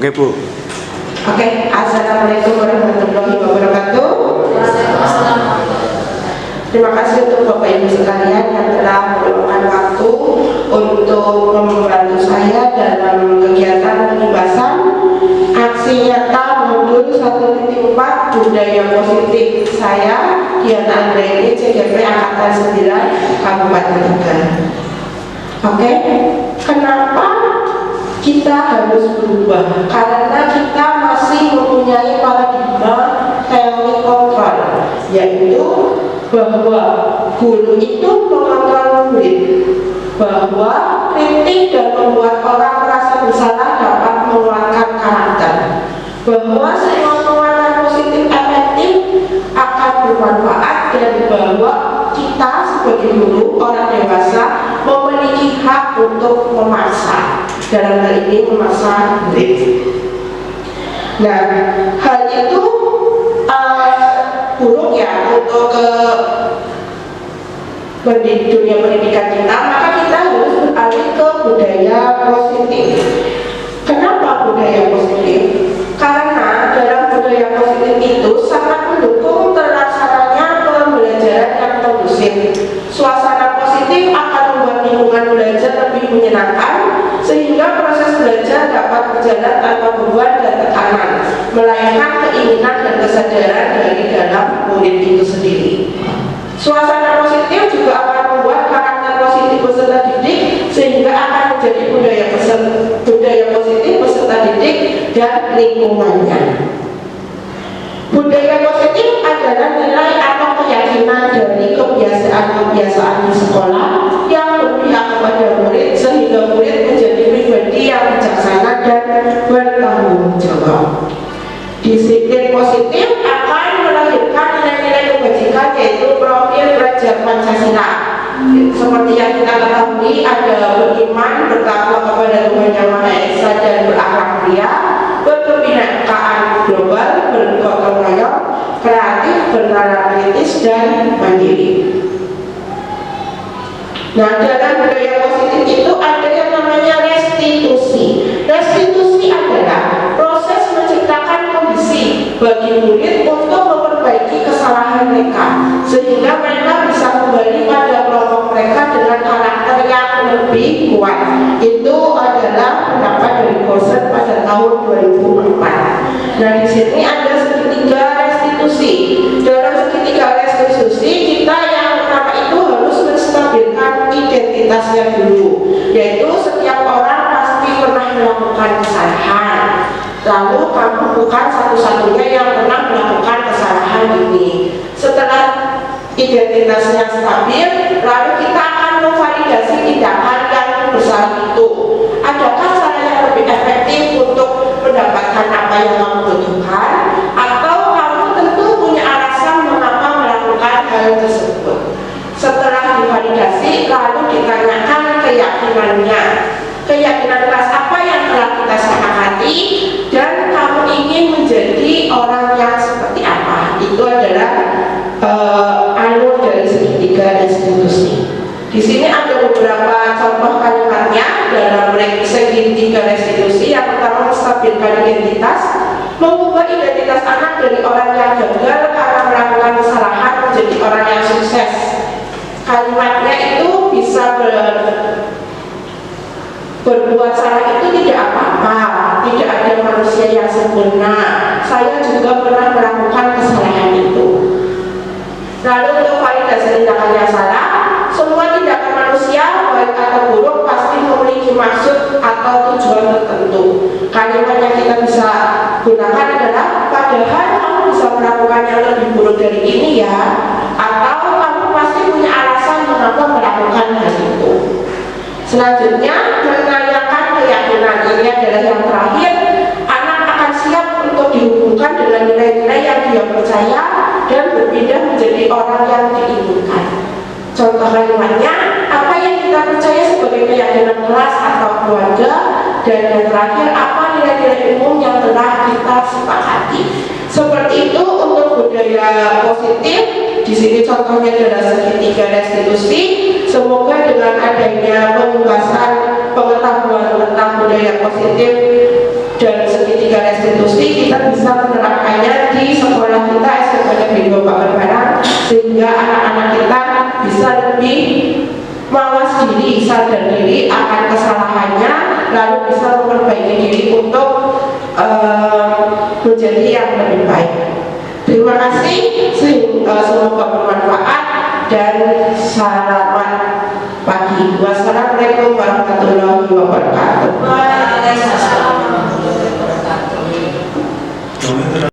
Oke Bu. Oke, assalamualaikum warahmatullahi wabarakatuh. Terima kasih untuk Bapak Ibu sekalian yang telah meluangkan waktu untuk membantu saya dalam kegiatan pembahasan aksi nyata modul 1.4 budaya positif saya Diana Anggraini CGP Angkatan 9 Kabupaten Tegal. Oke, kenapa kita harus berubah? Karena kita masih mempunyai paradigma teori kontrol, yaitu bahwa guru itu mengontrol murid, bahwa kritik dan membuat orang merasa bersalah dapat menguatkan karakter, bahwa semua penguatan positif efektif akan bermanfaat, dan bahwa kita sebagai guru orang dewasa memiliki hak untuk memaksa, dalam hal ini memaksa murid. Nah, hal itu buruk ya untuk dunia pendidikan kita, maka kita harus beralih ke budaya positif. Kenapa budaya positif? Karena dalam budaya positif itu sangat mendukung terlaksananya pembelajaran yang kondusif. Suasana positif akan membuat lingkungan belajar lebih menyenangkan, sehingga proses belajar dapat berjalan tanpa beban dan tekanan, melainkan keinginan dan kesadaran dari dalam murid itu sendiri. Suasana positif juga akan membuat karakter positif peserta didik, sehingga akan menjadi budaya positif peserta didik dan lingkungannya. Budaya positif adalah nilai atau keyakinan dari kebiasaan-kebiasaan di sekolah yang berpihak kepada murid, sehingga murid menjadi pribadi yang bijaksana dan bertanggung jawab. Disiplin positif akan melahirkan nilai-nilai kebajikan, yaitu profil pelajar Pancasila. Seperti yang kita ketahui, ada beriman, bertakwa kepada Tuhan Yang Maha Esa, dan berakhlak mulia, berkebinekaan global, bergotong royong, kreatif, bernalar kritis, dan mandiri. Nah, dalam budaya positif itu ada yang namanya restitusi. Restitusi adalah proses menciptakan kondisi bagi murid untuk memperbaiki kesalahan mereka, sehingga mereka bisa kembali pada kelompok mereka dengan karakter yang lebih kuat. Itu adalah pendapat dari Gosen pada tahun 2004. Nah, di sini ada segitiga restitusi. Dalam segitiga restitusi, kita yang pertama itu harus menstabilkan identitasnya dulu, yaitu setiap orang pasti pernah melakukan kesalahan. Lalu kamu bukan satu-satunya yang pernah melakukan kesalahan ini. Setelah identitasnya stabil, lalu kita akan memvalidasi tindakan yang bersalah itu. Adakah cara yang lebih efektif untuk mendapatkan apa yang kamu butuhkan, atau kamu tentu punya alasan mengapa melakukan hal tersebut. Setelah divalidasi, lalu ditanyakan keyakinannya. Keyakinan keras apa yang telah kita sepakati, dan kamu ingin menjadi orang yang seperti apa. Itu adalah alur dari segitiga restitusi. Di sini ada beberapa contoh kalimatnya dalam segitiga restitusi. Yang pertama, menstabilkan identitas, mengubah identitas anak dari orang yang gagal karena melakukan kesalahan menjadi orang yang sukses. Kalimatnya itu bisa berbuat salah itu tidak apa-apa, tidak ada manusia yang sempurna, saya juga pernah melakukan kesalahan itu. Lalu untuk validasi tindakan yang salah, semua tindakan manusia baik atau buruk pasti memiliki maksud atau tujuan tertentu. Kalimat yang kita bisa gunakan adalah, padahal kamu bisa melakukan yang lebih buruk dari ini ya, atau kamu pasti punya alasan mengapa melakukan hal itu. Selanjutnya, menanyakan keyakinan. Ini adalah yang terakhir. Anak akan siap untuk dihubungkan dengan nilai-nilai yang dia percaya dan berpindah menjadi orang yang diinginkan. Contoh kalimatnya, apa yang kita percaya sebagai keyakinan kelas atau keluarga, dan yang terakhir, apa nilai-nilai umum yang telah kita sepakati. Seperti itu untuk budaya positif. Di sini contohnya adalah segitiga restitusi. Semoga dengan adanya pembahasan pengetahuan tentang budaya positif dan segitiga institusi, kita bisa menerapkannya di sekolah kita SMK Negeri 2 Pakerbaran, sehingga anak-anak kita bisa lebih mawas diri, sadar diri akan kesalahannya, lalu bisa memperbaiki diri untuk menjadi yang lebih baik. Terima kasih, semoga bermanfaat dan selamat pagi. Wassalamualaikum warahmatullahi wabarakatuh. Waalaikumsalam warahmatullahi wabarakatuh.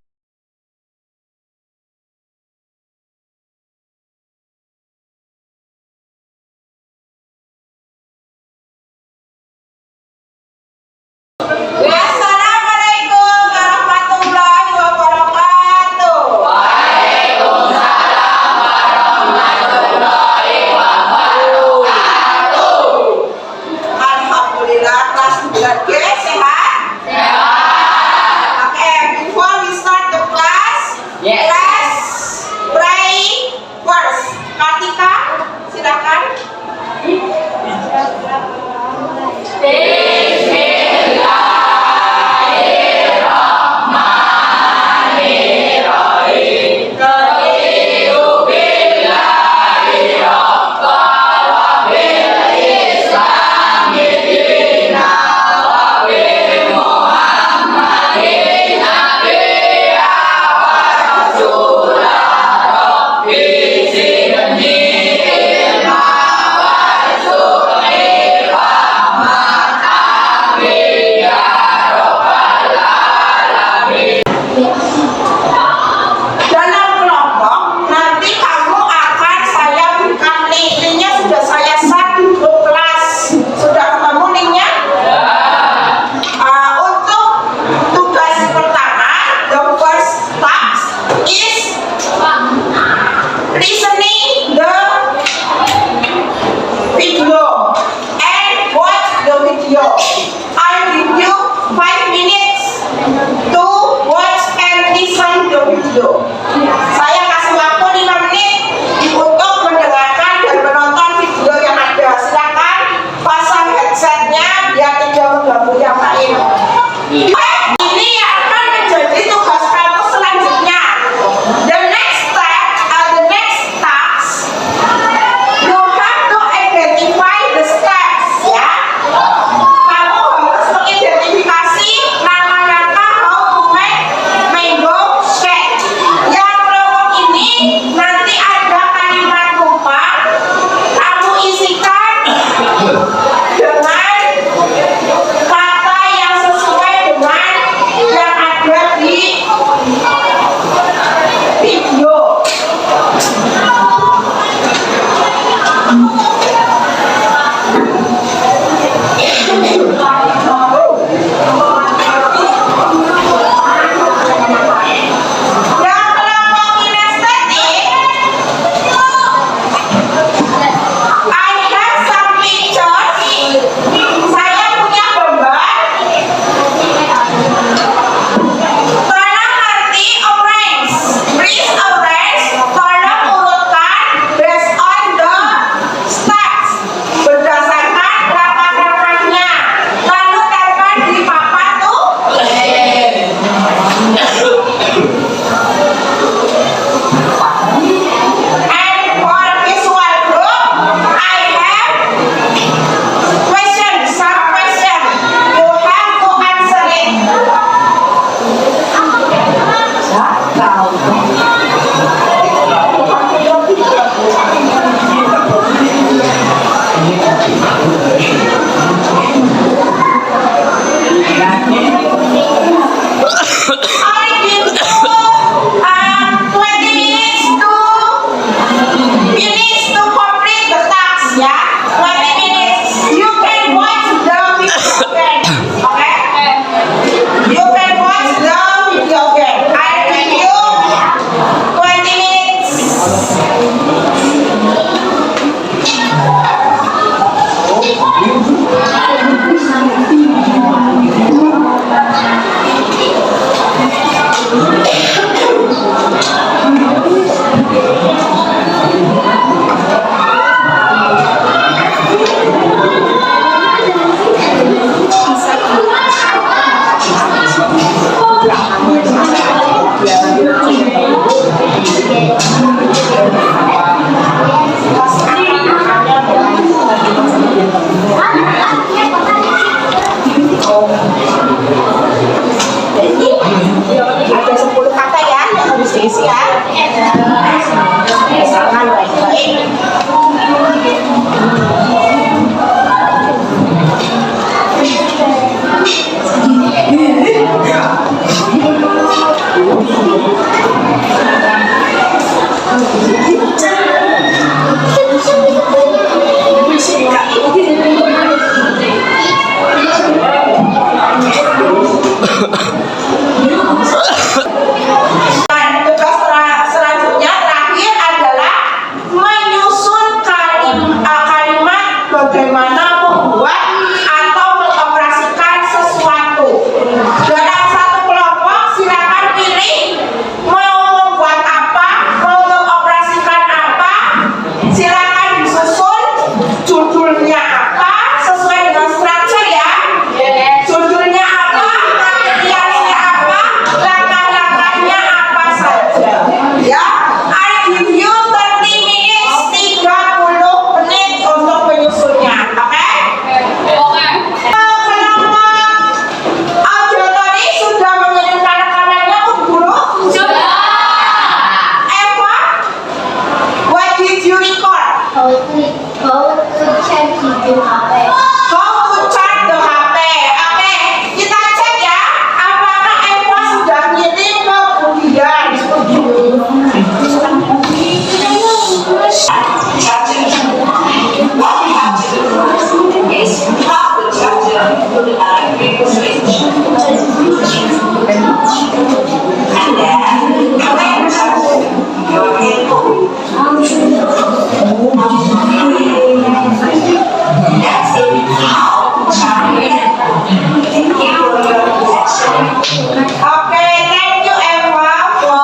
Oke, thank you Eva for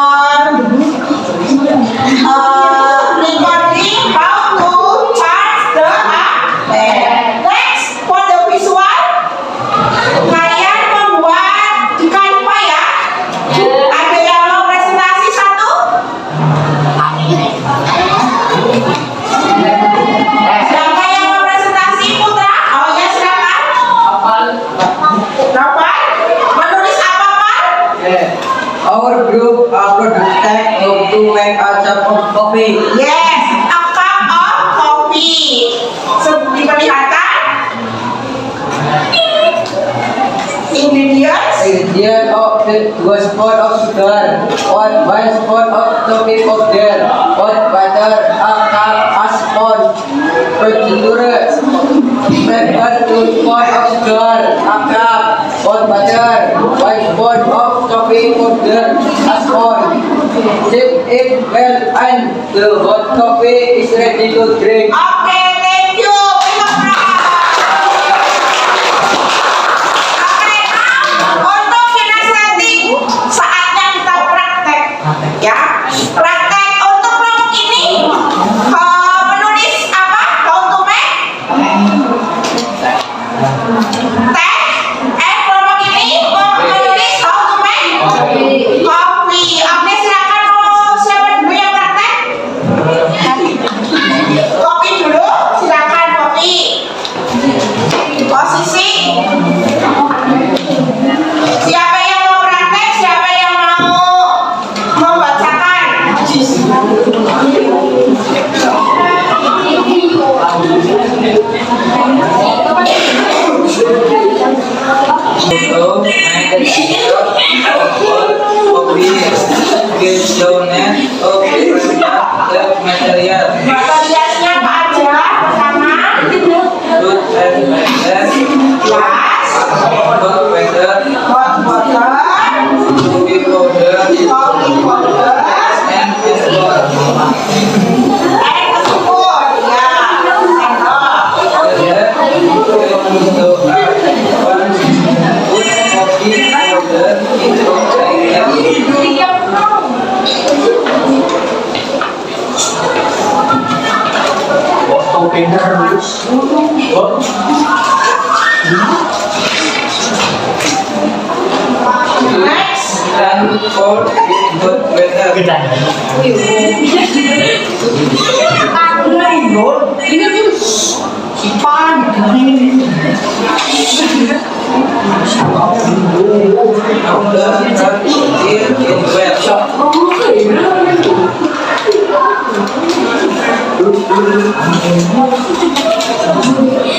recording how to charge the iPad. Next, for the visual, kalian membuat Canva ya. Ada yang mau presentasi satu? Siapa yang mau presentasi, Putra? Oh ya, silakan. Rafael, menulis apa, Pak? Our group upload the tag how to make a cup of coffee. Yes, a cup of coffee. Diperlihatkan ingredients. Ingredient of the 2 spoon of sugar, 1 spoon of coffee powder, 1 butter, a cup, a spoon. Procedure: prepare 2 spoon of sugar, a cup, 1 butter, 1 spoon of coffee powder, a spoon. Shake it well and the hot coffee is ready to drink. Oke, thank you. Oke, untuk kinestetik saatnya kita praktek, ya. Praktek untuk kelompok ini menulis apa? How to make tag. Kelompok ini menulis how to make coffee. Oke, silakan mau siapa dulu yang praktek? Kopi dulu, silakan kopi. Posisi. Siapa yang mau praktek? Siapa yang mau membacakan? So, make a picture of coffee, give donate of the material, Materialnya apa aja? Pertama, fruit and vegetables, gelas, hot water, hot water, coffee powder, coffee powder, and spoon. and a spoon. Ya, sendok. Then, to add 1 spoon coffee powder into the Next, and pour in hot water. After that, stir in well.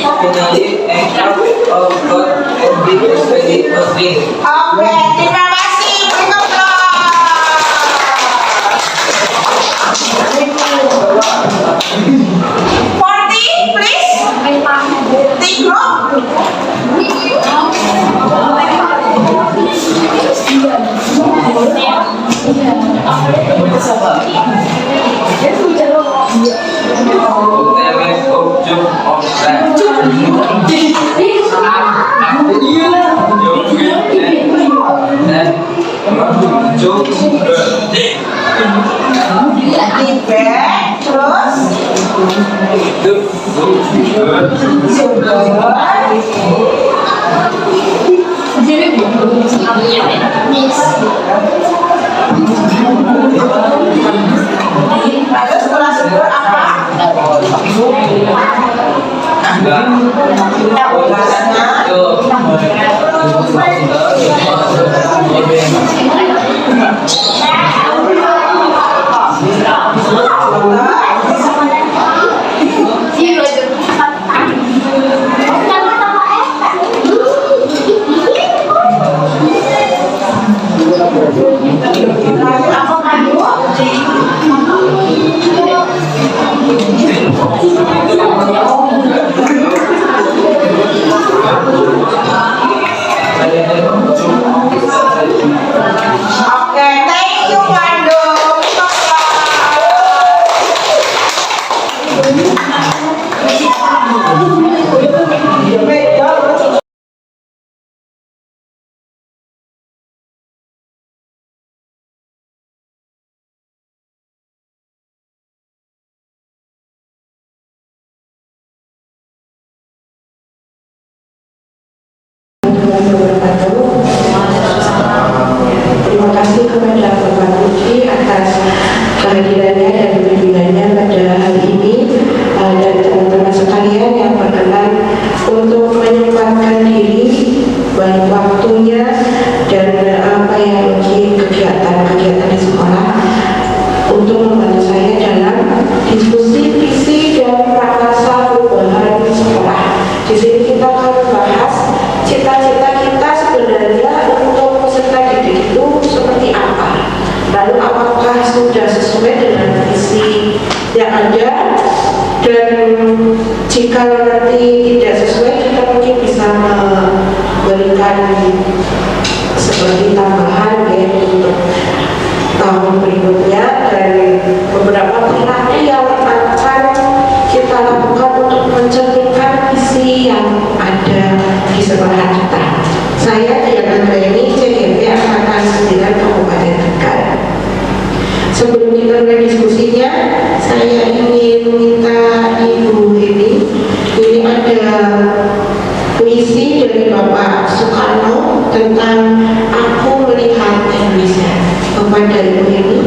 Finally, a cup of hot and deep is ready to drink. oke, terima kasih. Beri applause. 40, please. Take group. Damage of joke of that. Then, joke Di back, terus lalu setelah sugar apa? Lalu apa madu? cita-cita kita sebenarnya untuk peserta didik itu seperti apa? Lalu apakah sudah sesuai dengan visi yang ada? Dan jika nanti tidak sesuai, kita mungkin bisa memberikan seperti tambahan ya untuk tahun berikutnya, dan beberapa perilaku yang akan kita lakukan untuk mencerminkan visi yang ada di sekolah kita. Saya Diana Raini, CGP Angkatan 9 Kabupaten Tegal. Sebelum kita mulai diskusinya, saya ingin minta Ibu ini ada puisi dari Bapak Soekarno tentang Aku Melihat Indonesia. Kepada Ibu ini.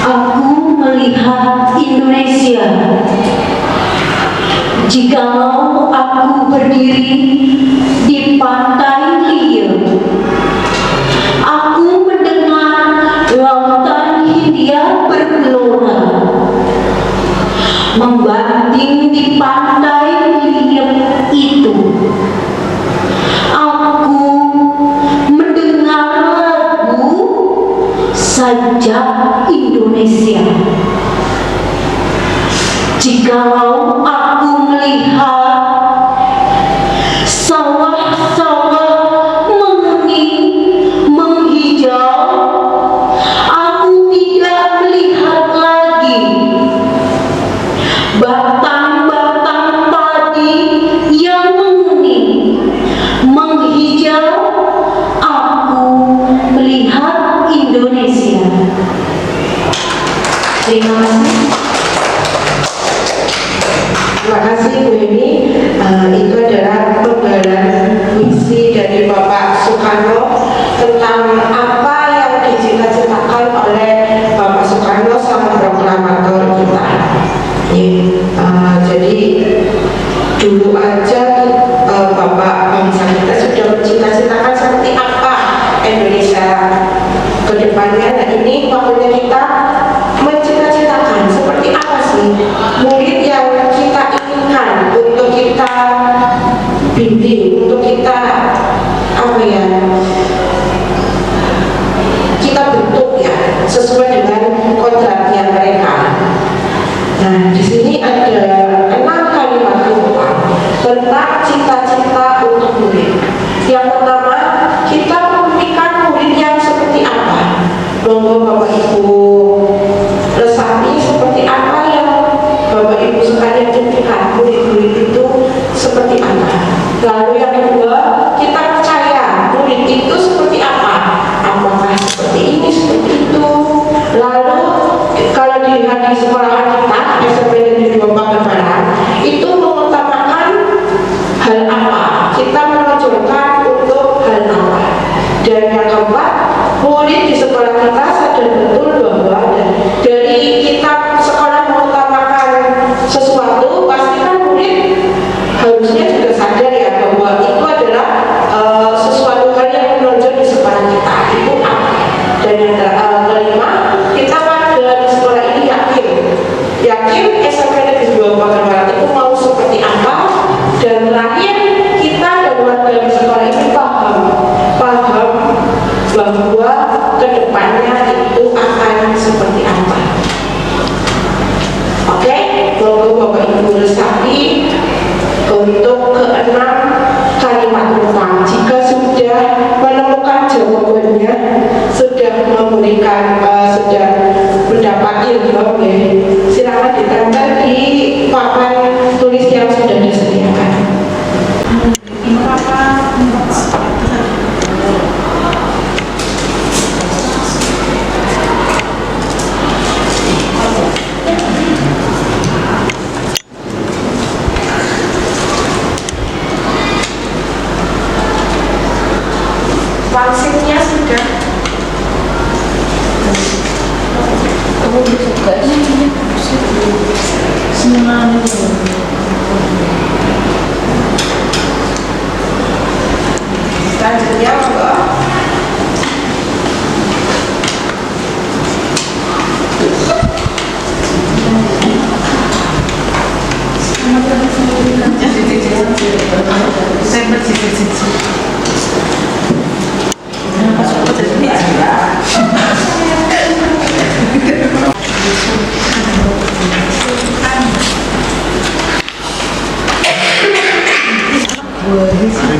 Aku melihat Indonesia. Jikalau aku berdiri di pantai Lia, aku mendengar lautan Hindia bergelora. Membanting di pantai Lia itu, aku mendengar lagu Sajak Indonesia. Jikalau aku melihat sawah-sawah menguning, menghijau, aku tidak melihat lagi batang-batang padi yang menguning, menghijau. Aku melihat Indonesia. Terima kasih. Terima kasih Bu Eni. Itu adalah penggalan puisi dari Bapak Soekarno tentang apa yang dicita-citakan oleh Bapak Soekarno sang proklamator kita. Jadi dulu aja Bapak bangsa kita sudah mencita-citakan seperti apa Indonesia ke depannya. Nah ini waktunya kita mencita-citakan seperti apa sih murid yang kita inginkan untuk kita bimbing, untuk kita apa ya, kita bentuk ya sesuai dengan kodratnya mereka. Nah di sini ada 6 kalimat kunci tentang cita-cita untuk murid. Yang pertama, kita memimpikan murid yang seperti apa? Monggo Bapak Ibu resapi seperti apa yang Bapak Ibu sekalian impikan murid-murid itu seperti apa. Lalu yang kedua, kita percaya murid itu seperti apa? Apakah seperti ini, seperti itu? Lalu kalau dilihat di sekolahan kita SMP Negeri 2 Pagebaran itu mengutamakan hal apa? Kita menonjolkan untuk hal apa? Dan yang keempat, murid di sekolah kita sadar betul bahwa dari kita sekolah mengutamakan sesuatu, pastikan murid harusnya juga sadar ya bahwa itu adalah sesuatu hal yang menonjol di sekolah kita. Itu apa? Dan yang kelima, kita pada di sekolah ini yakin SMP Negeri 2 Pagebaran itu mau seperti apa. Dan terakhir, kita dan warga di sekolah ini paham bahwa kedepannya itu akan seperti apa. Oke, monggo Bapak Ibu resapi untuk keenam kalimat utama. Jika sudah menemukan jawabannya, sudah memberikan, sudah mendapat ilmu, ya, silakan ditempel di papan tulis yang sudah disediakan. Wangsitnya sudah. Kamu bisa guys. Semangat.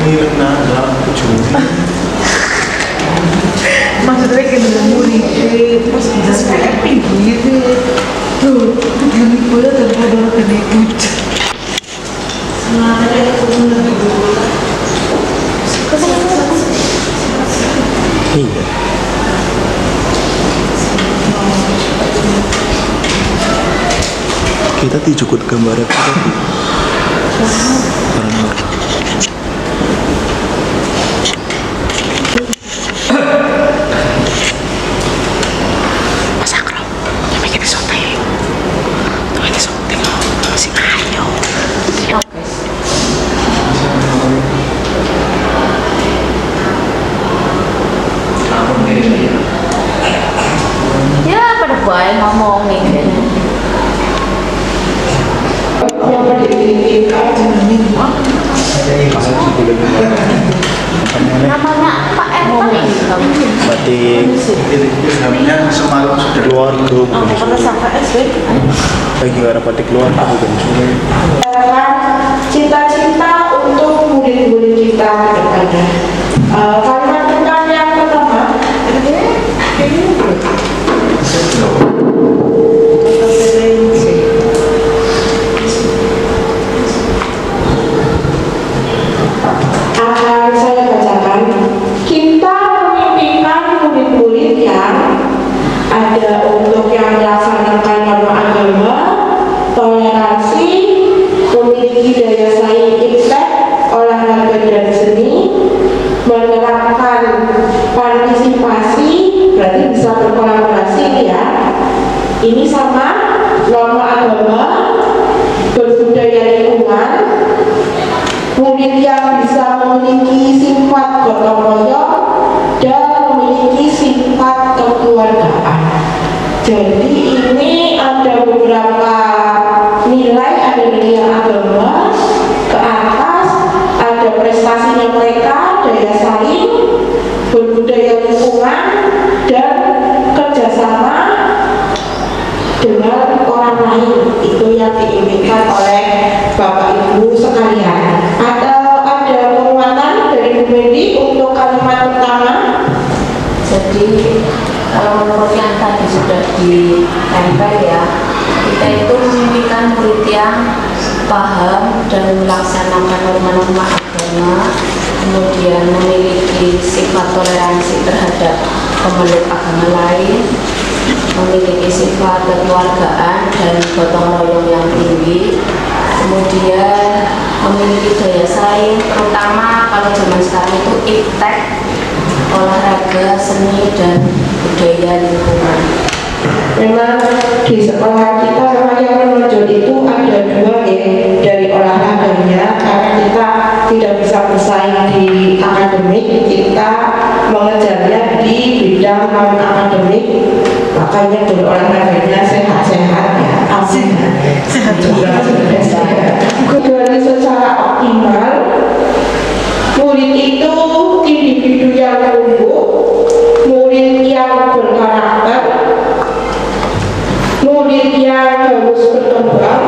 Ini renang dalam ujung. Maksudnya kayak murid terus bisa kayak pinggir tuh gini gue dan bodoh dan ikut Iya. Kita dijukut gambarnya kita tuh. Ya pada baik ngomongin kan. yang berdiri Namanya Pak Erpan ini kamu. Batik Ilhamnya semalam sudah keluarga bukan Pernah sampai SD? lagi arah batik keluarga bukan sungai. cita-cita untuk murid-murid kita ke depannya. Kalimat tentang yang pertama, akan saya bacakan. Kita memimpikan murid-murid yang ada untuk yang melaksanakan norma agama, toleransi, memiliki daya saing iptek, olahraga dan seni, menerapkan partisipasi, berarti bisa berkolaborasi ya. Ini sama norma agama, berbudaya lingkungan, murid yang bisa memiliki sifat gotong royong dan memiliki sifat kekeluargaan. Jadi ini ada beberapa nilai, ada nilai agama ke atas, ada prestasinya mereka, daya saing, berbudaya lingkungan, dan kerjasama dengan orang lain. Itu yang diinginkan oleh Bapak Ibu sekalian. Atau ada penguatan dari Bu Medi untuk kalimat pertama? Jadi kalau menurut yang tadi sudah ditempel ya, kita itu memimpikan murid yang paham dan melaksanakan norma-norma agama, kemudian memiliki sifat toleransi terhadap pemeluk agama lain, memiliki sifat kekeluargaan dan gotong royong yang tinggi, kemudian memiliki daya saing, terutama kalau zaman sekarang itu iptek, olahraga, seni, dan budaya lingkungan. Memang di sekolah kita memang yang menonjol itu ada dua ya, dari olahraganya, karena kita tidak bisa bersaing di akademik, kita mengejarnya di bidang non akademik, makanya berolahraganya sehat-sehat ya, asin sehat juga dari secara optimal. Murid itu individu yang tumbuh, murid yang berkarakter, murid yang harus berkembang,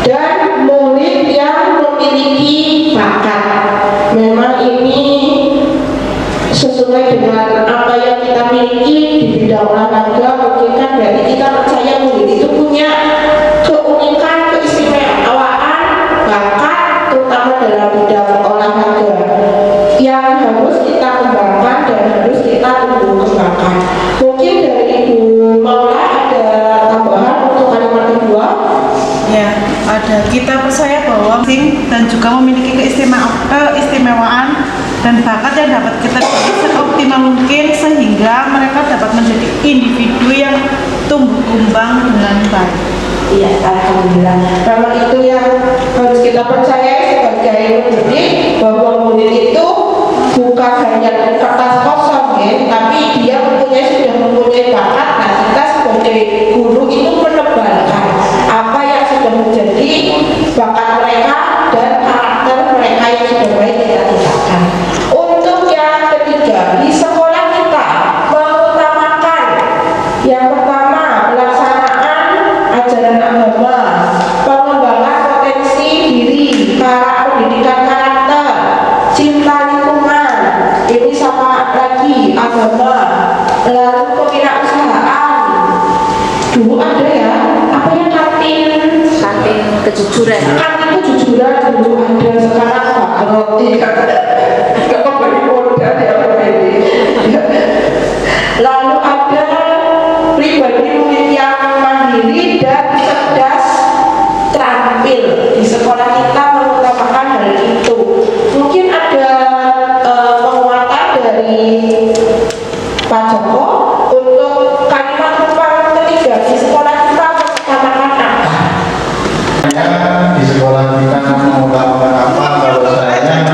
dan murid yang memiliki bakat. Memang ini sesuai dengan apa yang kita miliki di bidang olahraga. Mungkin kan berarti kita percaya murid itu punya keunikan, keistimewaan, bakat, terutama dalam bidang olahraga yang harus kita kembangkan dan harus kita tumbuh kembangkan. Mungkin dari Ibu Maula ada tambahan untuk kalimat kedua? ya ada. Kita percaya bahwa masing dan juga memiliki keistimewaan dan bakat yang dapat kita gali seoptimal mungkin sehingga mereka dapat menjadi individu yang tumbuh kembang dengan baik. Iya, alhamdulillah. Memang itu yang harus kita percaya sebagai murid, bahwa murid itu bukan hanya dari kertas kosong ya, tapi dia sudah mempunyai bakat. Nah, kita sebagai guru itu menebalkan apa yang kejujuran. Kan itu jujuran dulu ada, sekarang bangkrut. Nggak kembali modal ya ini. Lalu ada pribadi murid yang mandiri dan cerdas, terampil. Di sekolah kita mengutamakan hal itu. Mungkin ada penguatan dari Pak Joko untuk kalimat yang ketiga di sekolah kita mengutamakan apa? Di sekolah kita mengutamakan apa? Kalau saya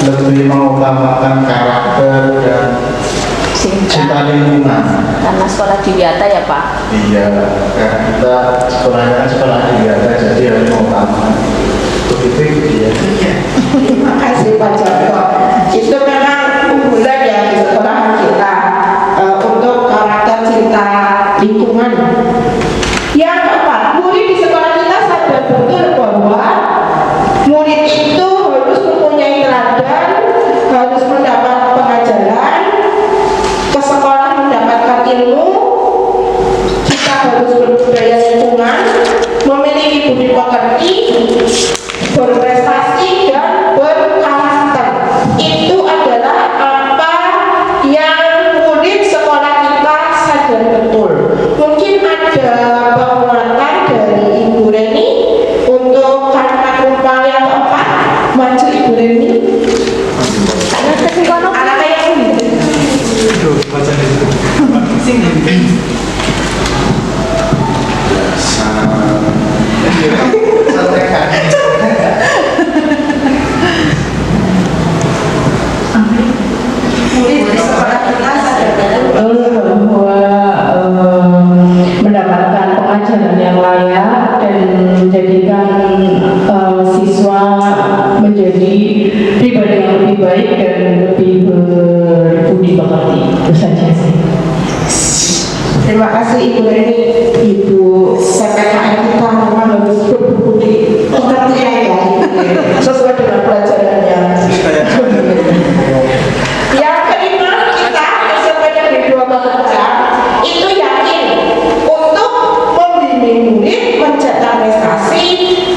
lebih mengutamakan karakter dan cinta lingkungan. Karena sekolah Diwiata ya Pak. Iya, karena kita sekolahnya sekolah Diwiata, jadi harus mengutamakan begitu ya. Terima kasih Pak Joko. Itu memang unggulan ya di sekolah kita untuk karakter cinta lingkungan. Yang keempat, murid di sekolah kita sadar betul bahwa murid itu harus mempunyai teladan, harus mendapat pengajaran, ke sekolah mendapatkan ilmu, kita harus berbudaya lingkungan, memiliki budi pekerti, berprestasi dan berkarakter. Itu adalah apa yang murid sekolah kita sadar betul. Mungkin ada penguatan dari Ibu Reni untuk kalimat rumpal yang keempat. Maju Ibu Reni. Anak kayak ini. Murid di sekolah kita sadar betul bahwa mendapatkan pengajaran yang layak dan menjadikan siswa menjadi pribadi yang lebih baik dan lebih berbudi pekerti. Itu saja sih. Terima kasih Ibu Reni. Ibu PPKN kita memang harus berbudi pekerti ya, sesuai dengan pelajarannya. Yang kelima, kita sebanyak 2 bekerja itu yakin untuk membimbing murid mencetak prestasi,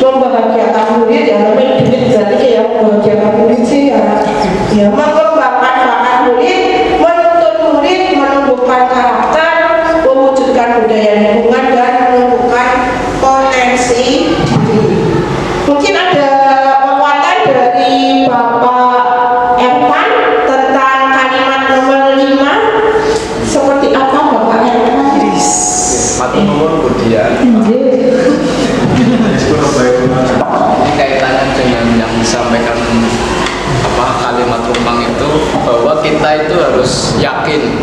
membahagiakan murid yang lebih duit jadi kayak membahagiakan murid sih ya, mengembangkan bakat murid, menuntun murid, menumbuhkan karakter, mewujudkan budaya lingkungan dan menumbuhkan potensi diri. Mungkin ada penguatan dari Bapak Ervan tentang kalimat nomor 5. Seperti apa Bapak Ervan? Matur nuwun Budian. Ini kaitannya dengan yang disampaikan kalimat rumpang itu, bahwa kita itu harus yakin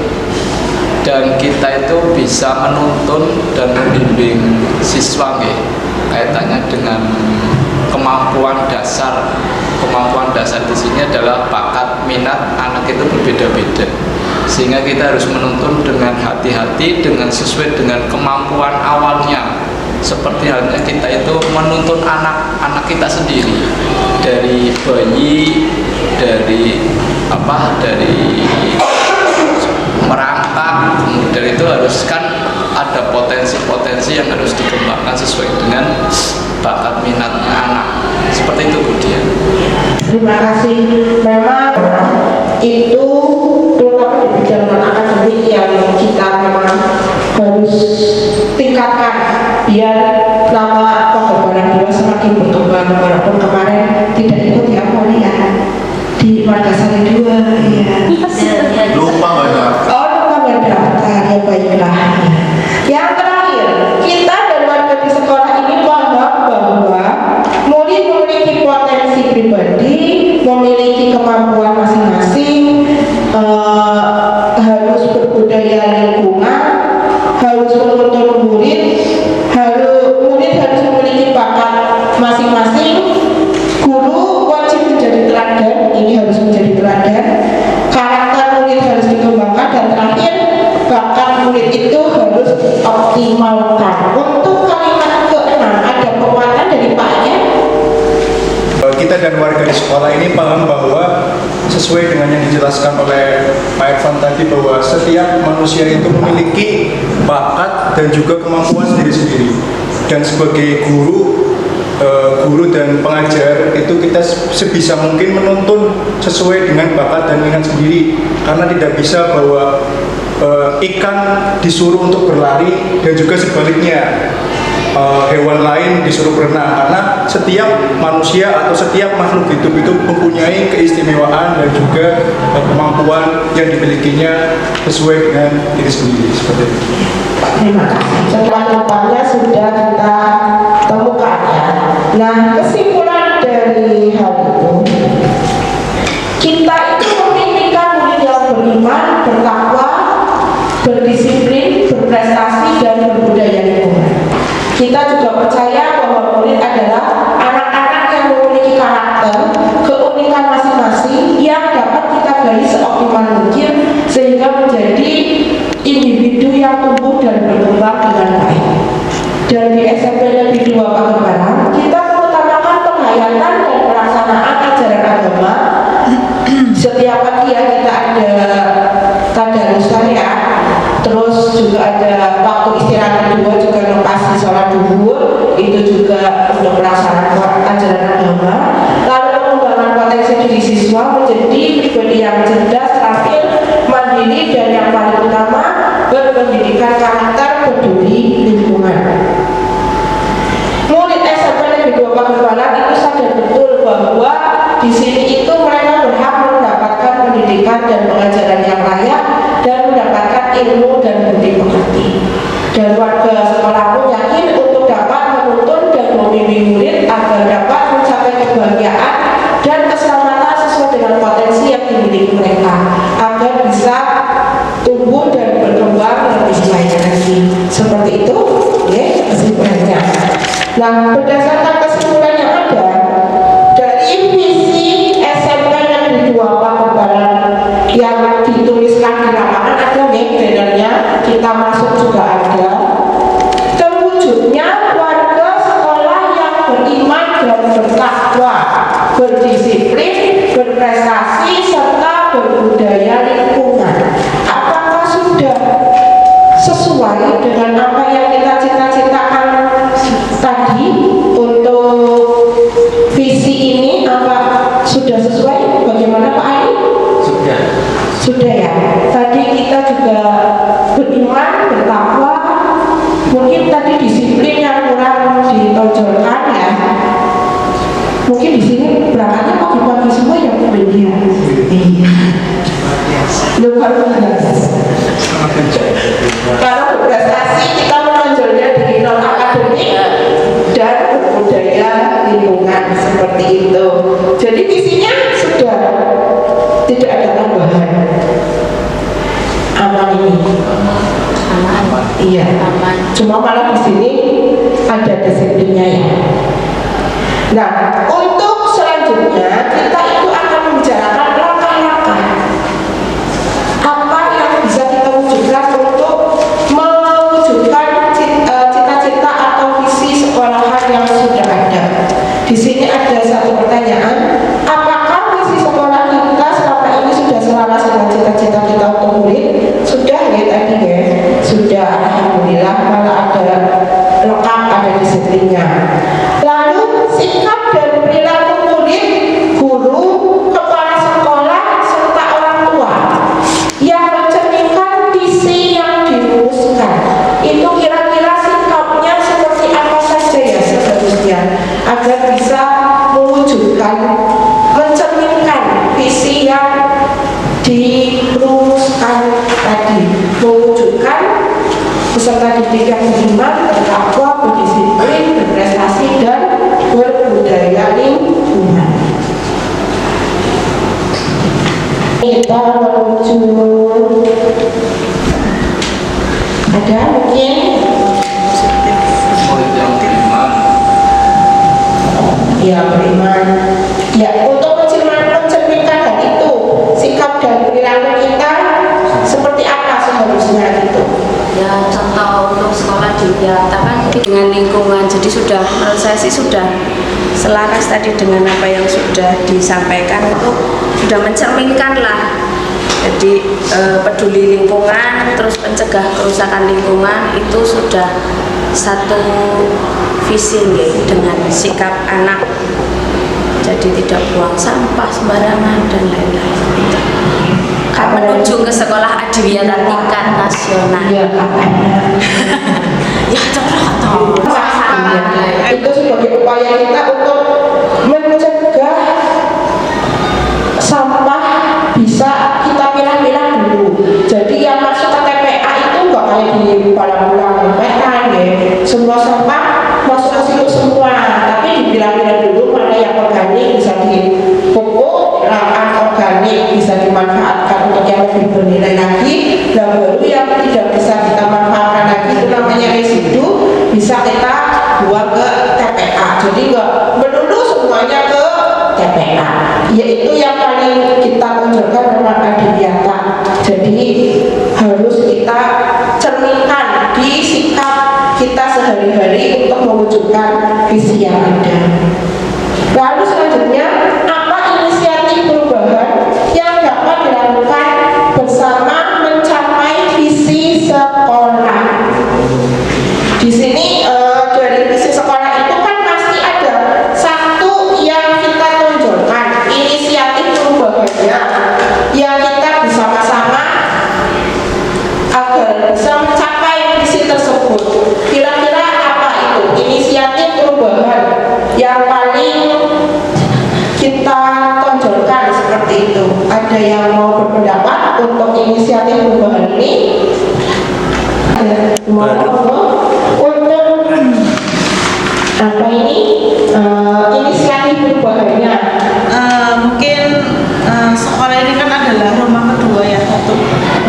dan kita itu bisa menuntun dan membimbing siswa kaitannya dengan kemampuan dasar. Kemampuan dasar di sini adalah bakat minat anak itu berbeda-beda, sehingga kita harus menuntun dengan hati-hati, dengan sesuai dengan kemampuan awalnya. Seperti halnya kita itu menuntun anak kita sendiri dari bayi, dari merangkak, kemudian itu harus kan ada potensi-potensi yang harus dikembangkan sesuai dengan bakat minatnya anak. Seperti itu Budian. Terima kasih. Memang itu terutama di bidang akademik yang kita memang harus tingkatkan biar nama pengorbanan dua semakin berkembang. Walaupun kemarin tidak ikut ya Poli ya di Makassar 2 ya. Lupa nggak ada. Oh lupa berdaftar ya, baiklah. Yang terakhir, kita dan warga di sekolah ini paham bahwa murid memiliki potensi pribadi, memiliki kemampuan masing-masing, harus berbudaya lingkungan, harus menuntun murid harus memiliki bakat masing-masing. Guru wajib menjadi teladan, ini harus menjadi teladan. Karakter murid harus dikembangkan, dan terakhir bakat murid itu harus optimalkan. Untuk kalimat ke-6 ada penguatan dari Pak ya. Kita dan warga di sekolah ini paham bahwa sesuai dengan yang dijelaskan oleh Pak Irfan tadi, bahwa setiap manusia itu memiliki bakat dan juga kemampuan sendiri-sendiri. Dan sebagai guru, guru dan pengajar itu kita sebisa mungkin menuntun sesuai dengan bakat dan minat sendiri, karena tidak bisa bahwa ikan disuruh untuk berlari dan juga sebaliknya hewan lain disuruh berenang, karena setiap manusia atau setiap makhluk hidup itu mempunyai keistimewaan dan juga kemampuan yang dimilikinya sesuai dengan diri sendiri, seperti itu. Terima kasih. Jawabannya sudah kita temukan ya. Nah, kesimpulan dari hal itu, kita itu memimpikan murid yang beriman, bertakwa, berdisiplin, berprestasi, dan berbudaya lingkungan. Kita juga percaya bahwa murid adalah anak-anak yang memiliki karakter, keunikan masing-masing yang dapat kita gali seoptimal mungkin sehingga menjadi individu yang tumbuh dan berkembang dengan baik. Dan di SMP Negeri 2 Pagerbaran, kita mengutamakan penghayatan dan pelaksanaan ajaran agama. Setiap pagi ya kita ada tadarus ya, terus juga ada waktu istirahat kedua juga lokasi sholat duhur, itu juga untuk pelaksanaan ajaran agama. Lalu pengembangan potensi diri siswa menjadi pribadi yang cerdas, terampil, mandiri, dan yang paling utama berpendidikan karakter, peduli lingkungan. Murid SMP Negeri 2 Pagerbaran itu sadar betul bahwa di sini itu mereka berhak mendapatkan pendidikan dan pengajaran yang layak dan mendapatkan ilmu dan budi pekerti. Dan warga sekolah pun yakin untuk dapat menuntun dan membimbing murid agar dapat mencapai kebahagiaan dan keselamatan sesuai dengan potensi yang dimiliki mereka, agar bisa tumbuh dan berkembang lebih baik lagi. Seperti itu, ya, kesimpulannya. Nah, berdasarkan kesimpulan yang ada dari visi SMP Negeri 2 Pagerbaran yang dituliskan di lapangan, ada bannernya, kita masuk juga ada. Terwujudnya warga sekolah yang beriman dan bertakwa, berdisiplin, berprestasi, serta berbudaya lingkungan. Apakah sudah sesuai dengan apa yang kita cita-citakan tadi untuk visi ini? Apa sudah sesuai? Bagaimana Pak Ali? Sudah ya. Tadi kita juga beriman, bertakwa. Mungkin tadi disiplin yang kurang ditonjolkan ya. Mungkin di sini berangkatnya pagi-pagi semua yang berbeda. Iya. Luar biasa. Kalau berprestasi kita menonjolnya di non akademik dan berbudaya lingkungan, seperti itu. Jadi visinya sudah tidak ada tambahan. Aman ini. Aman. Iya. Aman. Cuma malah di sini ada disiplinnya ya. Nah, untuk selanjutnya kita itu akan membicarakan langkah-langkah apa yang bisa kita wujudkan untuk mewujudkan cita-cita atau visi sekolahan yang sudah ada. Di sini ada satu pertanyaan, apakah visi sekolah kita selama ini sudah selaras dengan cita-cita kita untuk murid? Sudah ya tadi ya, sudah, alhamdulillah, malah ada lengkap, ada disiplinnya. Lalu sikap dan perilaku murid, guru, kepala sekolah, serta orang tua yang mencerminkan visi yang dirumuskan. Itu kira-kira sikapnya seperti apa saja ya seharusnya agar bisa mewujudkan, mencerminkan visi yang dirumuskan tadi, mewujudkan peserta didik yang beriman, bertakwa, berdisiplin, berprestasi, dan berbudaya lingkungan. Kita menuju ada mungkin ya beriman ya, untuk mencerminkan hal itu, sikap dan perilaku kita seperti apa seharusnya gitu. Ya, contoh untuk sekolah dinyatakan dengan lingkungan. Jadi sudah, menurut saya sih sudah selaras tadi dengan apa yang sudah disampaikan, itu sudah mencerminkan lah. Jadi peduli lingkungan, terus mencegah kerusakan lingkungan, itu sudah satu visi nggih, dengan sikap anak, jadi tidak buang sampah sembarangan dan lain-lain. Kan menuju ke sekolah adiwiyata tingkat nasional. Iya, Ya contoh itu sebagai upaya kita untuk mencegah sampah bisa kita pilah-pilah dulu. Jadi yang masuk ke TPA itu nggak kayak di pulang PTA ya. Semua sampah masuk ke situ semua, tapi dipilah-pilah dulu mana yang organik bisa dipupuk, lahan organik bisa dimanfaatkan untuk yang lebih bernilai lagi, dan baru yang tidak bisa kita manfaatkan lagi itu namanya residu, bisa kita buang ke TPA. Jadi nggak melulu semuanya ke TPA, yaitu yang paling kita tonjolkan memang adiwiyata. Jadi harus kita cerminkan di sikap kita sehari-hari untuk mewujudkan visi yang ada. Lalu selanjutnya, apa inisiatif perubahan yang dapat dilakukan bersama mencapai visi sekolah? Di sini dari visi sekolah itu kan pasti ada satu yang kita tonjolkan, inisiatif perubahannya, yang kita bersama-sama agar bisa mencapai visi tersebut. Kira-kira apa itu inisiatif perubahan yang paling kita tonjolkan seperti itu? Ada yang mau berpendapat untuk inisiatif perubahan ini? Mau untuk apa ini inisiatif perubahannya? Mungkin sekolah ini kan adalah rumah kedua ya untuk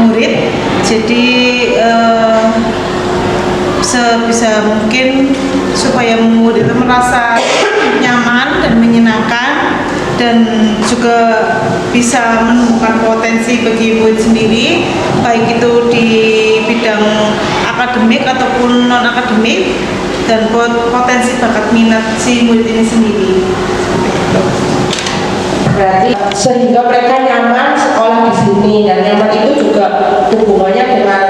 murid, jadi sebisa mungkin supaya murid itu merasa nyaman dan menyenangkan, dan juga bisa menemukan potensi bagi murid sendiri, baik itu di bidang akademik ataupun non akademik, dan potensi bakat minat si murid ini sendiri. Berarti sehingga mereka nyaman sekolah di sini, dan nyaman itu juga hubungannya dengan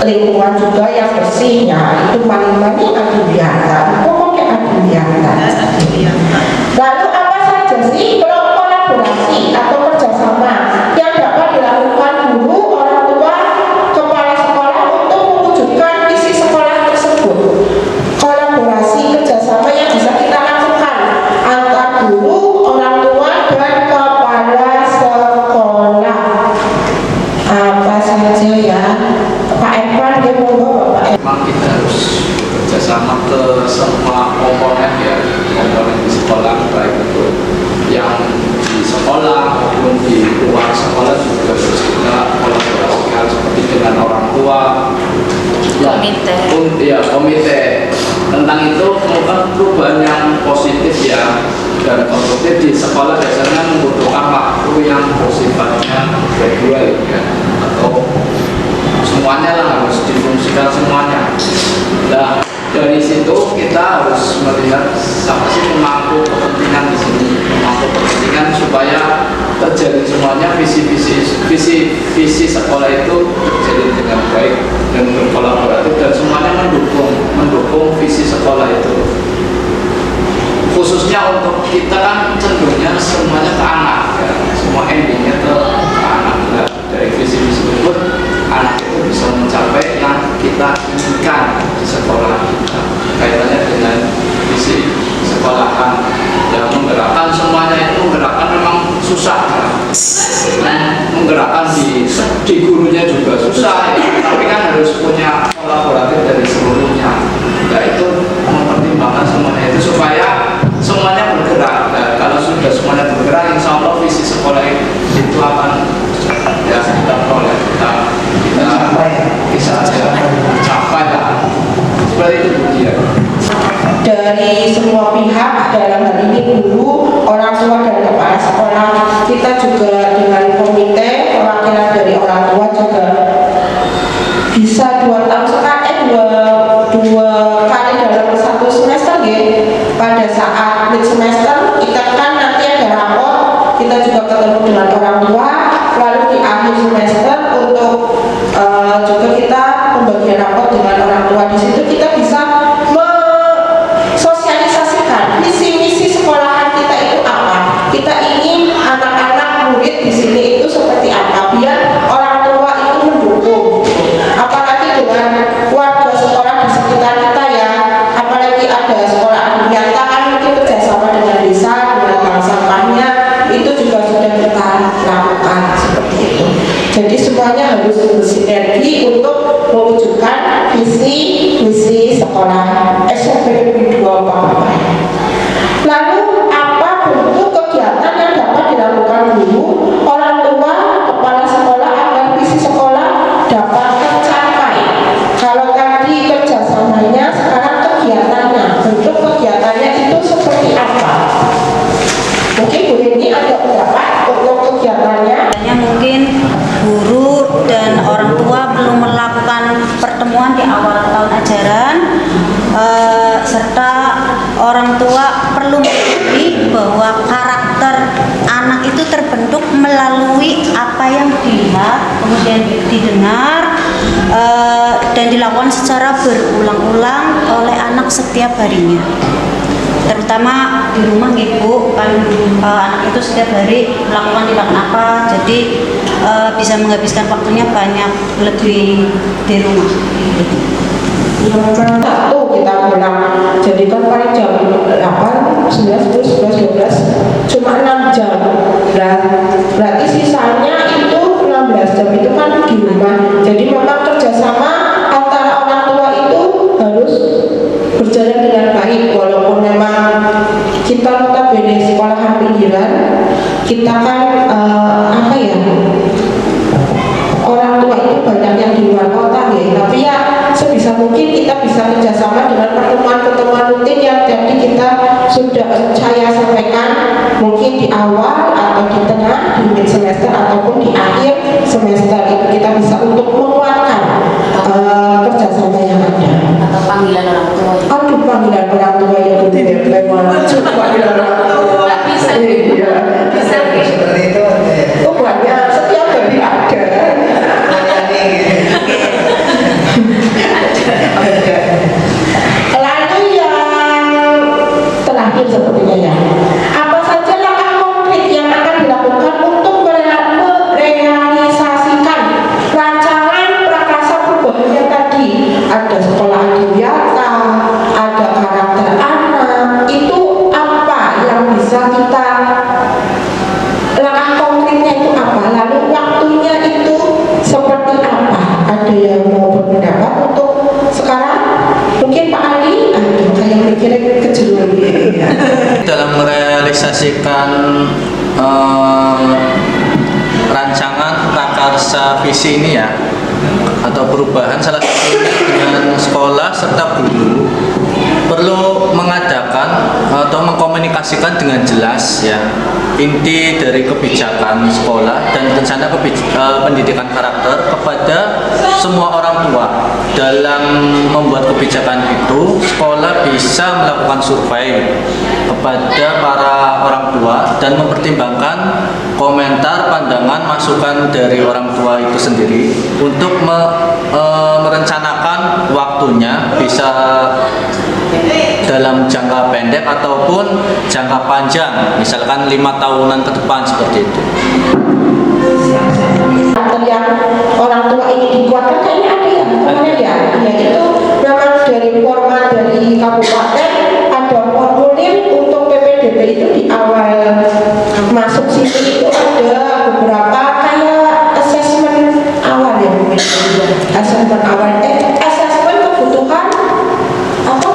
lingkungan juga yang bersihnya, itu paling banyak adiwiyata, pokoknya adiwiyata. Lalu apa saja sih kolaborasi atau kerjasama yang dapat dilakukan guru, orang tua, kepala sekolah untuk mewujudkan visi sekolah tersebut? Kolaborasi kerjasama yang bisa kita lakukan antar guru, orang tua, dan kepala sekolah apa saja ya? Pak Evan, dia monggo Bapak Evan. Memang kita harus bekerjasama ke semua komponen ya, komponen di sekolah, baik itu yang di sekolah maupun di luar sekolah juga harus kita kolaborasikan, seperti dengan orang tua, komite. Tentang itu melakukan perubahan yang positif ya, dan konstruktif di sekolah biasanya membutuhkan waktu yang sifatnya gradual ya, atau semuanya lah harus difungsikan semuanya. Nah, dari situ kita harus melihat siapa sih pemangku kepentingan di sini, pemangku kepentingan supaya terjadi semuanya visi sekolah itu terjadi dengan baik dan berkolaboratif, dan semuanya mendukung visi sekolah itu. Khususnya untuk kita kan cenderungnya semuanya ke anak ya, semua endingnya ke anak. Nah, dari visi tersebut anak itu bisa mencapai yang kita inginkan di sekolah kita, kaitannya dengan visi sekolahan yang menggerakkan semuanya. Itu menggerakkan memang susah ya. Menggerakkan di gurunya juga susah ya. Tapi kan harus punya kolaboratif dari seluruhnya. Nah, itu mempertimbangkan semuanya itu supaya semuanya bergerak. Nah, kalau sudah semuanya bergerak, insya Allah visi sekolah itu akan ya kita peroleh, kita bisa capai lah. Seperti itu dia. Dari semua pihak, dalam hal ini guru, orang tua, dan kepala sekolah, kita juga dengan komite perwakilan dari orang tua juga bisa 2 tahun sekali, dua kali dalam 1 semester ya. Pada saat mid semester kita kan nanti ada rapor, kita juga ketemu dengan orang tua, lalu di akhir semester untuk juga kita pembagian rapor dengan orang tua. Di situ kita bisa perlu mengetahui bahwa karakter anak itu terbentuk melalui apa yang dilihat, kemudian didengar, dan dilakukan secara berulang-ulang oleh anak setiap harinya. Terutama di rumah ibu kan, anak itu setiap hari melakukan tindakan apa, jadi bisa menghabiskan waktunya banyak lebih di rumah. Satu kita bilang, jadi kan paling jam 8, 9, 10, 11, 12 cuma 6 jam. Dan berarti sisanya itu 16 jam itu kan di rumah. Jadi memang kerjasama antara orang tua itu harus berjalan dengan baik, walaupun memang kita notabene sekolahan pinggiran, kita kan apa ya, orang tua itu banyak yang di luar kota ya, tapi ya sebisa mungkin kita bisa kerjasama dengan pertemuan-pertemuan rutin yang tadi kita sudah saya sampaikan, mungkin di awal atau di tengah, di mid semester ataupun di akhir semester itu kita bisa untuk menguatkan kerjasama yang ada. Atau panggilan orang tua. Aduh, panggilan orang tua yang panggilan orang tua. Bisa. Iya. Bisa. Seperti itu. Oh banyak, setiap hari ada. Lalu yang terakhir sepertinya ya, apa saja langkah konkret yang akan dilakukan untuk merealisasikan rancangan prakarsa perubahan yang tadi? Ada sekolah adiwiyata, ada karakter anak, itu apa yang bisa kita, langkah konkretnya itu apa? Lalu waktunya itu seperti apa? Ada yang mau berpendapat untuk sekarang? Mungkin Pak Ali, kayak mikirnya kejauhan ya. Dalam merealisasikan rancangan prakarsa visi ini ya, atau perubahan salah satunya dengan sekolah serta guru perlu mengadakan atau mengkomunikasikan dengan jelas ya inti dari kebijakan sekolah dan rencana pendidikan karakter kepada semua orang tua. Dalam membuat kebijakan itu, sekolah bisa melakukan survei kepada para orang tua dan mempertimbangkan komentar, pandangan, masukan dari orang tua itu sendiri untuk merencanakan waktunya, bisa dalam jangka pendek ataupun jangka panjang, misalkan 5 tahunan ke depan seperti itu. Yang orang tua ini dikuatkan kayaknya ada ya, kemarin ya, itu memang dari format dari kabupaten ada formulir untuk PPDB itu di awal masuk sini itu ada beberapa kayak assessment awal ya, assessment awal, assessment kebutuhan apa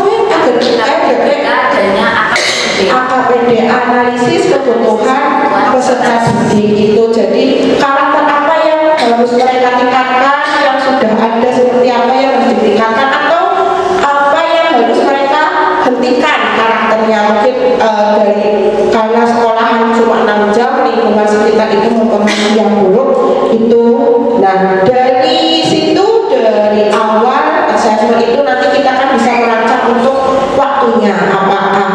Adanya AKPD, analisis kebutuhan peserta didik itu. Jadi karakter apa yang harus mereka tingkatkan, yang sudah ada seperti apa yang harus ditingkatkan, atau apa yang harus mereka hentikan karakternya. Mungkin dari karena sekolahan cuma 6 jam, lingkungan sekitar itu mempengaruhi yang buruk itu. Nah dari situ, dari awal assessment itu nanti kita kan bisa merancang untuk waktunya, apakah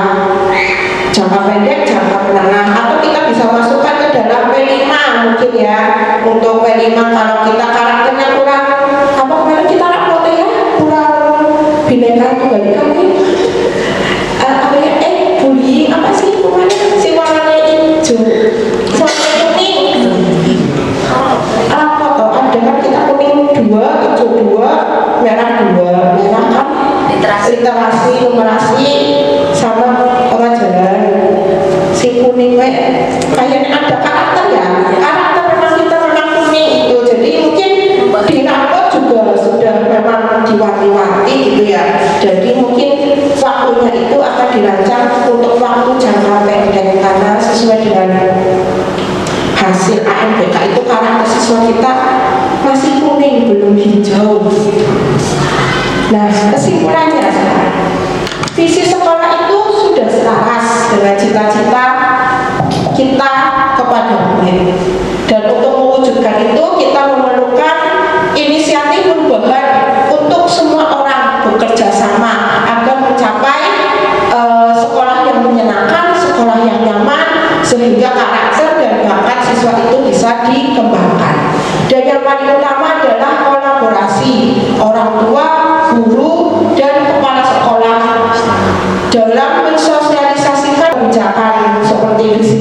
jangka pendek, jangka menengah, atau kita bisa masukkan ke dalam P5 mungkin ya. Untuk P5 kalau kita karakternya kurang apa, kemarin kita rapot ya, kurang bineka tunggal ika apa ya, bullying apa sih kemarin, si warnanya hijau sampai kuning rapot toh, ada kan kita kuning 2, hijau 2, merah 2, merah kan literasi, numerasi sama pengajaran. Si kuning kayaknya ada karakter ya, karakter memang kita memang kuning itu. Jadi mungkin di rapot juga sudah memang diwanti-wanti gitu ya. Jadi mungkin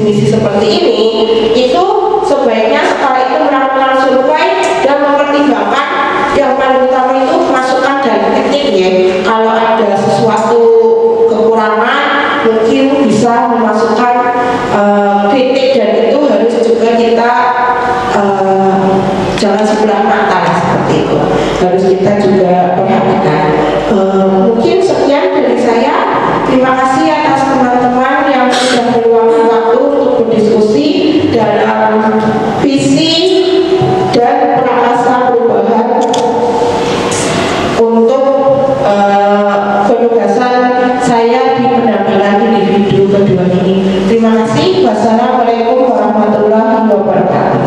misi seperti ini, itu sebaiknya sekolah itu melakukan survei dan mempertimbangkan yang paling utama itu masukan dan kritik ya. Kalau ada sesuatu kekurangan mungkin bisa memasukkan kritik, dan itu harus juga kita jangan sebelah mata seperti itu, harus kita juga perhatikan. Mungkin sekian dari saya. Terima kasih atas teman-teman yang sudah meluangkan waktu untuk berdiskusi dalam visi dan prakasa perubahan untuk penugasan saya di pendampingan individu kedua ini. Terima kasih. Wassalamualaikum warahmatullahi wabarakatuh.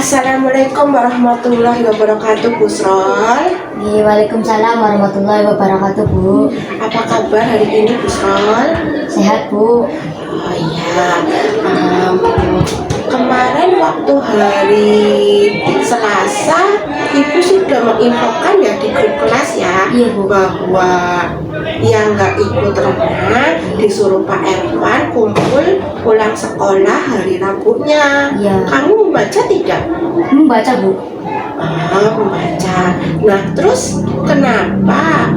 Assalamualaikum warahmatullahi wabarakatuh, Bu Srol. Waalaikumsalam warahmatullahi wabarakatuh, Bu. Apa kabar hari ini, Bu Srol? Sehat, Bu. Oh iya, kemarin waktu hari Selasa, Ibu sudah menginfokan ya di grup kelas ya, Iya, Bu. bahwa yang nggak ikut renang disuruh Pak Erwan kumpul pulang sekolah hari Rabunya. Iya. Kamu membaca tidak? Membaca, Bu. Membaca. Nah, terus kenapa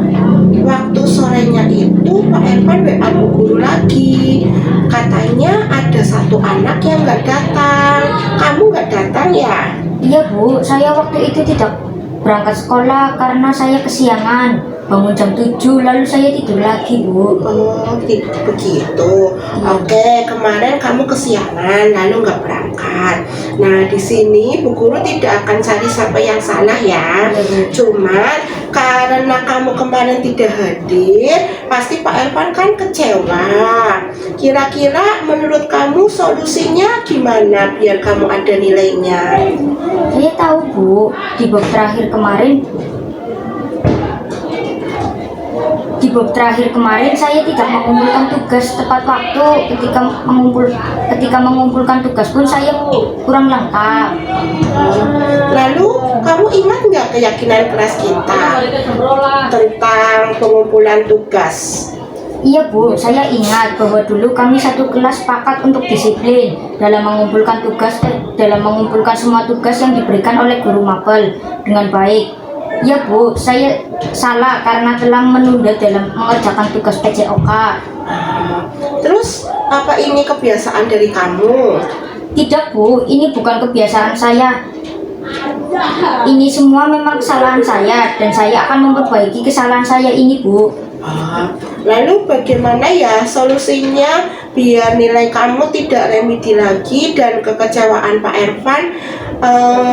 waktu sorenya itu Pak Erwan WA Bu Guru lagi? Katanya ada satu anak yang nggak datang. Kamu nggak datang ya? Iya, Bu. Saya waktu itu tidak berangkat sekolah karena saya kesiangan. Bangun jam 7, lalu saya tidur lagi, Bu. Oh, begitu. Oke, kemarin kamu kesiangan lalu nggak berangkat. Nah, di sini Bu Guru tidak akan cari siapa yang salah ya. Cuma karena kamu kemarin tidak hadir, pasti Pak Erwan kan kecewa. Kira-kira menurut kamu solusinya gimana biar kamu ada nilainya? Saya tahu, Bu. Di bab terakhir kemarin saya tidak mengumpulkan tugas tepat waktu. Ketika mengumpulkan tugas pun saya kurang lengkap. Lalu kamu ingat nggak keyakinan kelas kita tentang pengumpulan tugas? Iya, Bu, saya ingat bahwa dulu kami satu kelas sepakat untuk disiplin dalam mengumpulkan semua tugas yang diberikan oleh guru mapel dengan baik. Ya, Bu, saya salah karena telah menunda dalam mengerjakan tugas PCOK. Terus apa ini kebiasaan dari kamu? Tidak, Bu, ini bukan kebiasaan saya. Ini semua memang kesalahan saya dan saya akan memperbaiki kesalahan saya ini, Bu. Lalu bagaimana ya solusinya biar nilai kamu tidak remedi lagi dan kekecewaan Pak Erwan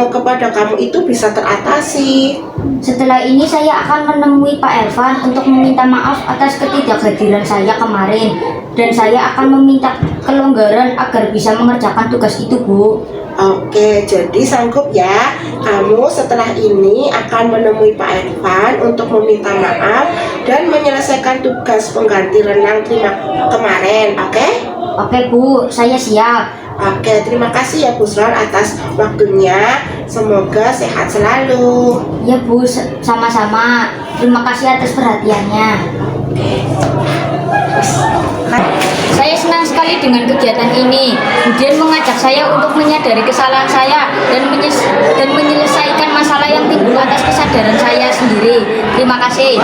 kepada kamu itu bisa teratasi? Setelah ini saya akan menemui Pak Erwan untuk meminta maaf atas ketidakhadiran saya kemarin, dan saya akan meminta kelonggaran agar bisa mengerjakan tugas itu, Bu. Oke, jadi sanggup ya kamu setelah ini akan menemui Pak Erwan untuk meminta maaf dan menyelesaikan tugas pengganti renang kemarin, oke? Oke, Bu, saya siap. Oke, terima kasih ya Bu Sron atas waktunya. Semoga sehat selalu. Ya Bu, sama-sama. Terima kasih atas perhatiannya. Saya senang sekali dengan kegiatan ini. Budian mengajak saya untuk menyadari kesalahan saya dan menyelesaikan masalah yang timbul atas kesadaran saya sendiri. Terima kasih.